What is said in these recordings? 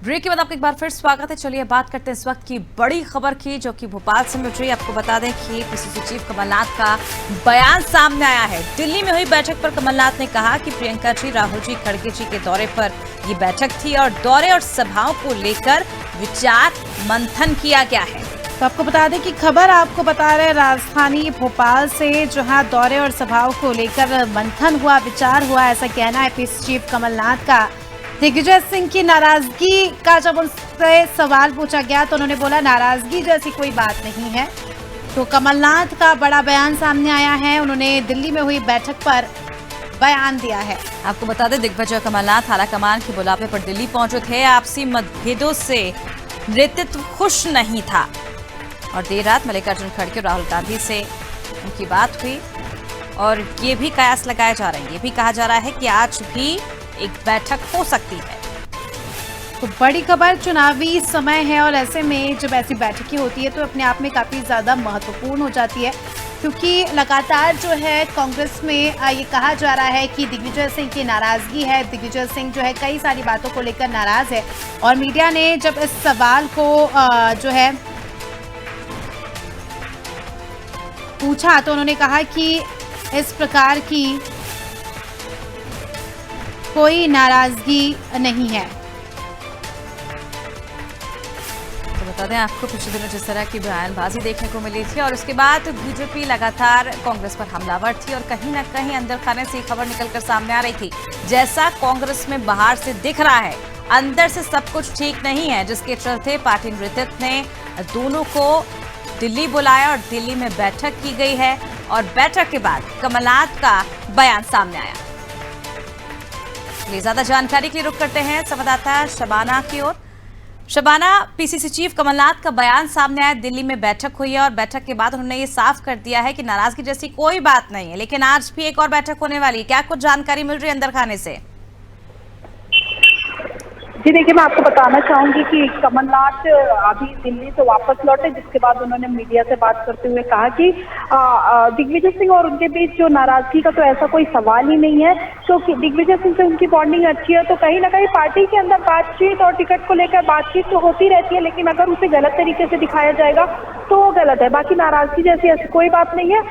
Break के बाद आपका एक बार फिर स्वागत है। चलिए बात करते हैं इस वक्त की बड़ी खबर की, जो कि भोपाल से मिल रही है। आपको बता दें कि पीसीसी चीफ कमलनाथ का बयान सामने आया है। दिल्ली में हुई बैठक पर कमलनाथ ने कहा कि प्रियंका जी, राहुल जी, खड़गे जी के दौरे पर ये बैठक थी और दौरे और सभाओं को लेकर विचार मंथन किया गया है। तो आपको बता दें कि खबर आपको बता रहे राजधानी भोपाल से, जहां दौरे और सभाओं को लेकर मंथन हुआ, विचार हुआ, ऐसा कहना है पीसीसी चीफ कमलनाथ का। दिग्विजय सिंह की नाराजगी का जब उनसे सवाल पूछा गया तो उन्होंने बोला नाराजगी जैसी कोई बात नहीं है। तो कमलनाथ का बड़ा बयान सामने आया है। उन्होंने दिल्ली में हुई बैठक पर बयान दिया है। आपको बता दें दिग्विजय कमलनाथ आलाकमान के बुलावे पर दिल्ली पहुंचे थे। आपसी मतभेदों से नेतृत्व खुश नहीं था और देर रात मल्लिकार्जुन खड़गे और राहुल गांधी से उनकी बात हुई और ये भी कयास लगाए जा रहे हैं, ये भी कहा जा रहा है कि आज भी एक बैठक हो सकती है। तो बड़ी खबर, चुनावी समय है और ऐसे में जब ऐसी बैठकें होती है तो अपने आप में काफ़ी ज़्यादा महत्वपूर्ण हो जाती है, क्योंकि लगातार जो है कांग्रेस में ये कहा जा रहा है कि दिग्विजय सिंह की नाराज़गी है। दिग्विजय सिंह जो है कई सारी बातों को लेकर नाराज़ है और मीडिया ने जब इस सवाल को जो है पूछा तो उन्होंने कहा कि इस प्रकार की कोई नाराजगी नहीं है। तो बता दें आपको पिछले दिनों जिस तरह की बयानबाजी देखने को मिली थी और उसके बाद बीजेपी लगातार कांग्रेस पर हमलावर थी और कहीं ना कहीं अंदर खाने से खबर निकलकर सामने आ रही थी। जैसा कांग्रेस में बाहर से दिख रहा है, अंदर से सब कुछ ठीक नहीं है, जिसके चलते पार्टी नेतृत्व ने दोनों को दिल्ली बुलाया और दिल्ली में बैठक की गई है और बैठक के बाद कमलनाथ का बयान सामने आया। ज्यादा जानकारी के लिए रुख करते हैं संवाददाता शबाना की ओर। शबाना, पीसीसी चीफ कमलनाथ का बयान सामने आया, दिल्ली में बैठक हुई है और बैठक के बाद उन्होंने ये साफ कर दिया है कि नाराजगी जैसी कोई बात नहीं है, लेकिन आज भी एक और बैठक होने वाली है। क्या कुछ जानकारी मिल रही है अंदर खाने से? जी देखिए, मैं आपको बताना चाहूंगी कि कमलनाथ अभी दिल्ली से वापस लौटे, जिसके बाद उन्होंने मीडिया से बात करते हुए कहा कि दिग्विजय सिंह और उनके बीच जो नाराजगी का तो ऐसा कोई सवाल ही नहीं है। तो दिग्विजय सिंह से उनकी बॉन्डिंग अच्छी है, तो कहीं ना कहीं पार्टी के अंदर बातचीत और टिकट को लेकर बातचीत तो होती रहती है, लेकिन अगर उसे गलत तरीके से दिखाया जाएगा तो वो गलत है। बाकी नाराजगी जैसी ऐसी कोई बात नहीं है।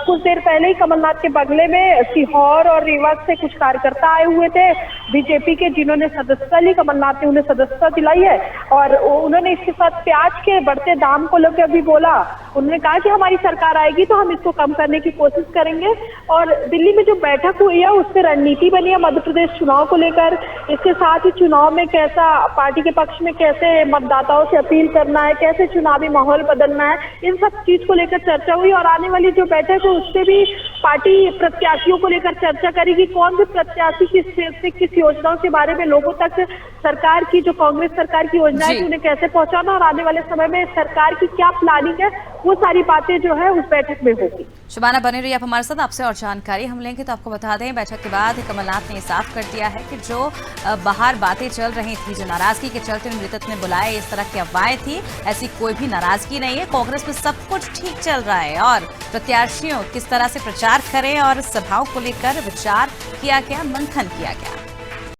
कुछ देर पहले ही कमलनाथ के बगले में सीहोर और रीवा से कुछ कार्यकर्ता आए हुए थे बीजेपी के, जिन्होंने सदस्यता ली। कमलनाथ ने उन्हें सदस्यता दिलाई है और उन्होंने इसके साथ प्याज के बढ़ते दाम को लेकर भी बोला। उन्होंने कहा कि हमारी सरकार आएगी तो हम इसको कम करने की कोशिश करेंगे। और दिल्ली में जो बैठक हुई है उससे रणनीति बनी है मध्य प्रदेश चुनाव को लेकर। इसके साथ ही चुनाव में कैसा पार्टी के पक्ष में कैसे मतदाताओं से अपील करना है, कैसे चुनावी माहौल बदलना है, इन सब चीज को लेकर चर्चा हुई। और आने वाली जो बैठक है उससे भी पार्टी प्रत्याशियों को लेकर चर्चा करेगी, कौन से प्रत्याशी किस क्षेत्र से किस योजनाओं के बारे में लोगों तक सरकार की, जो कांग्रेस सरकार की योजनाएं थी, उन्हें कैसे पहुंचाना और आने वाले समय में सरकार की क्या प्लानिंग है, वो सारी बातें जो है उस बैठक में होगी। शबाना, बने रही आप हमारे साथ, आपसे और जानकारी हम लेंगे। तो आपको बता दें बैठक के बाद कमलनाथ ने साफ कर दिया है कि जो बाहर बातें चल रही थी, जो नाराजगी के चलते नेतृत्व ने बुलाए, इस तरह की अफवाहें थी, ऐसी कोई भी नाराजगी नहीं है। कांग्रेस में सब कुछ ठीक चल रहा है और प्रत्याशियों किस तरह से प्रचार करें और सभाओं को लेकर विचार किया गया, मंथन किया गया।